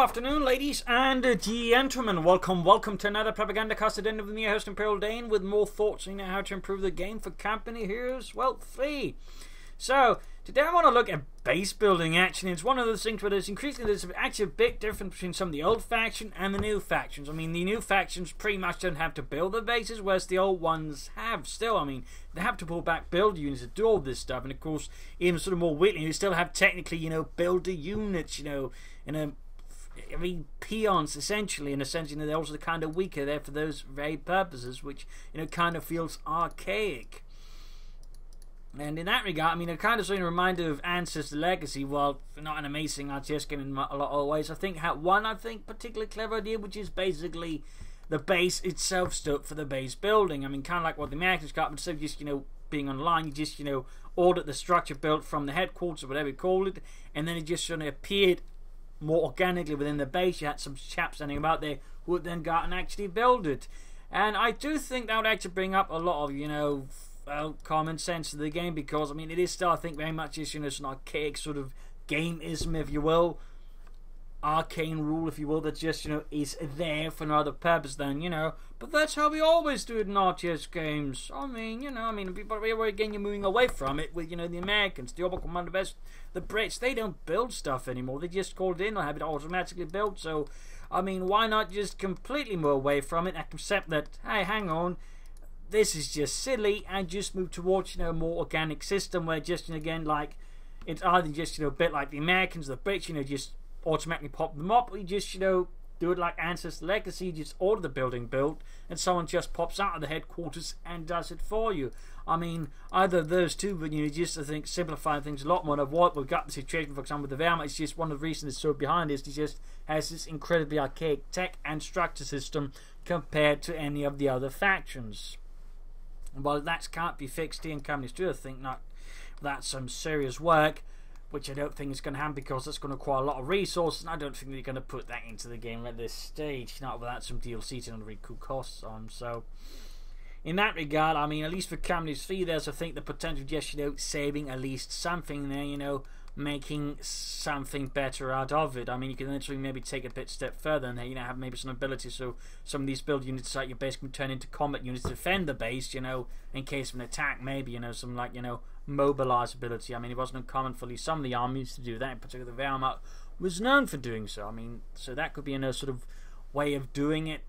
afternoon, ladies and gentlemen. Welcome to another Propagandacaster Addendum with me, your host Imperial Dane, with more thoughts on how to improve the game for company heroes. Well, 3. So, today I want to look at base building action. It's one of those things where there's actually a big difference between some of the old faction and the new factions. I mean, the new factions pretty much don't have to build the bases, whereas the old ones have still. I mean, they have to pull back builder units to do all this stuff, and of course, even sort of more weakly, you still have technically, builder units, peons essentially, in a sense, they're also kind of weaker there for those very purposes, which kind of feels archaic. And in that regard, I mean, a kind of sort of reminder of Ancestor Legacy, while not an amazing RTS game in a lot of ways, I think had one particularly clever idea, which is basically the base itself stood for the base building. I mean, kind of like what the Americans got, but instead of just being online, you just ordered the structure built from the headquarters or whatever you call it, and then it just sort of appeared more organically within the base. You had some chaps standing about there who would then go out and actually build it. And I do think that would actually bring up a lot of, common sense to the game, because, I mean, it is still, I think, very much just, an archaic sort of gameism, if you will. Arcane rule, if you will, that just, is there for no other purpose than, but that's how we always do it in RTS games. I mean, but again, you're moving away from it with, the Americans, the Orbital Commander Best, the Brits, they don't build stuff anymore. They just call it in or have it automatically built. So, I mean, why not just completely move away from it and accept that, hey, hang on, this is just silly, and just move towards, a more organic system where just, again, like, it's either just, a bit like the Americans, the Brits, just automatically pop them up, or you just, do it like Ancestor Legacy, you just order the building built, and someone just pops out of the headquarters and does it for you. I mean, either of those two, but just, I think, simplifying things a lot more. Of what we've got the situation, for example, with the Wehrmacht, it's just one of the reasons it's so behind is it just has this incredibly archaic tech and structure system compared to any of the other factions. Well, that can't be fixed here in Companies 2, I think, not without some serious work, which I don't think is going to happen, because that's going to require a lot of resources, and I don't think they're going to put that into the game at this stage, not without some DLC to recoup costs on. So, in that regard, I mean, at least for Companies 3, there's, I think, the potential of just, saving at least something there, making something better out of it. I mean, you can literally maybe take a bit step further and have maybe some ability, so some of these build units that you basically turn into combat units to defend the base, in case of an attack, maybe, some like, mobilize ability. I mean, it wasn't uncommon for at least some of the armies to do that, in particular the Wehrmacht was known for doing so. I mean, so that could be a sort of way of doing it,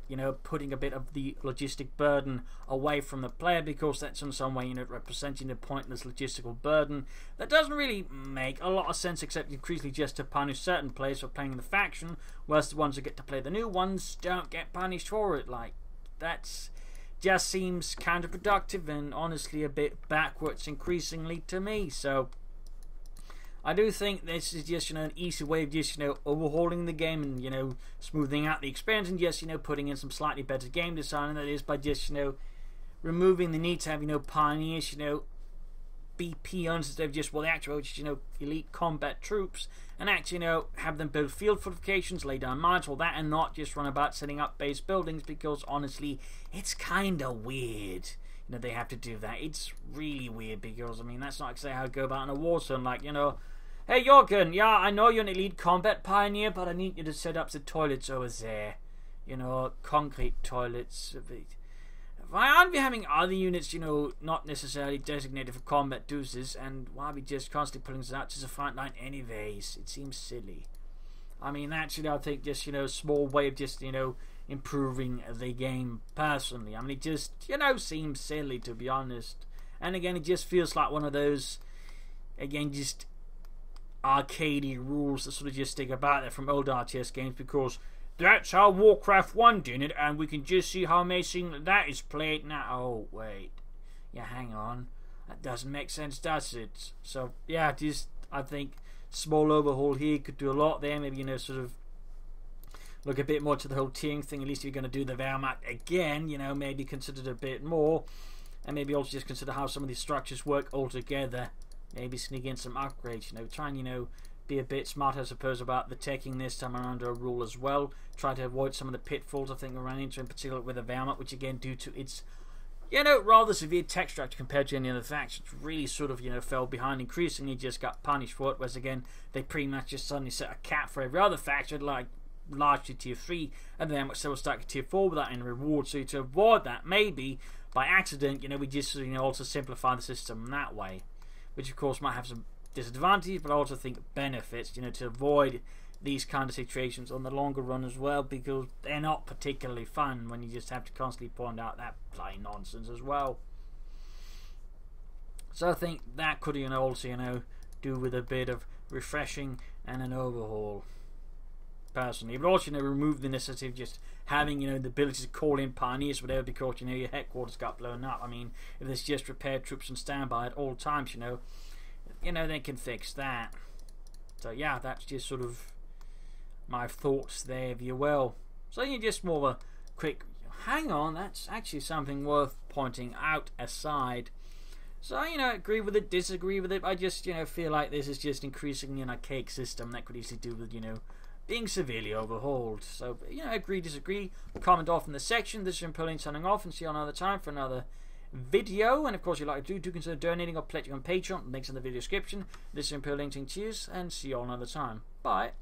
putting a bit of the logistic burden away from the player, because that's in some way, representing a pointless logistical burden that doesn't really make a lot of sense, except increasingly just to punish certain players for playing the faction, whereas the ones that get to play the new ones don't get punished for it. Like, that's just seems counterproductive and honestly a bit backwards increasingly to me. So I do think this is just an easy way of just overhauling the game and smoothing out the experience, and just putting in some slightly better game design, and that is by just removing the need to have pioneers be peons instead of just, well, the actual elite combat troops, and actually have them build field fortifications, lay down mines, all that, and not just run about setting up base buildings, because honestly it's kind of weird they have to do that. It's really weird, because I mean, that's not exactly how I go about in a war zone. Like, hey Jorgen, yeah, I know you're an elite combat pioneer, but I need you to set up the toilets over there, concrete toilets. Why aren't we having other units, not necessarily designated for combat deuces, and why are we just constantly putting this out to the front line anyways? It seems silly. I mean, actually, I think just, a small way of just, improving the game personally. I mean, it just, seems silly, to be honest. And again, it just feels like one of those, again, just arcadey rules that sort of just stick about there from old RTS games, because that's how Warcraft 1 did it, and we can just see how amazing that is played now. Oh, wait. Yeah, hang on. That doesn't make sense, does it? So, yeah, just, I think, small overhaul here could do a lot there. Maybe, sort of look a bit more to the whole tiering thing. At least if you're going to do the Wehrmacht again, maybe consider it a bit more. And maybe also just consider how some of these structures work all together. Maybe sneak in some upgrades, try and, be a bit smart, I suppose, about the teching this time around a rule as well. Try to avoid some of the pitfalls I think we ran into, in particular with the Wehrmacht, which again, due to its rather severe tech structure compared to any other factions, really sort of fell behind, increasingly just got punished for it. Whereas again, they pretty much just suddenly set a cap for every other faction, like largely tier 3, and then several stack tier 4 without any reward. So to avoid that, maybe by accident, we just also simplify the system that way, which of course might have some disadvantages, but I also think benefits, to avoid these kind of situations on the longer run as well, because they're not particularly fun when you just have to constantly point out that plain nonsense as well. So I think that could also do with a bit of refreshing and an overhaul personally. But also remove the necessity of just having the ability to call in pioneers or whatever, because your headquarters got blown up. I mean, if there's just repair troops on standby at all times, they can fix that. So yeah, that's just sort of my thoughts there, if you will. So just more of a quick hang on, that's actually something worth pointing out aside. So agree with it, disagree with it. I just feel like this is just increasingly an archaic system that could easily do with being severely overhauled. So agree, disagree, comment off in the section. This is Overhauling signing off, and see you another time for another video. And of course, if you like to do consider donating or pledging on Patreon. Links in the video description. This is Overhauling, cheers, and see you all another time. Bye.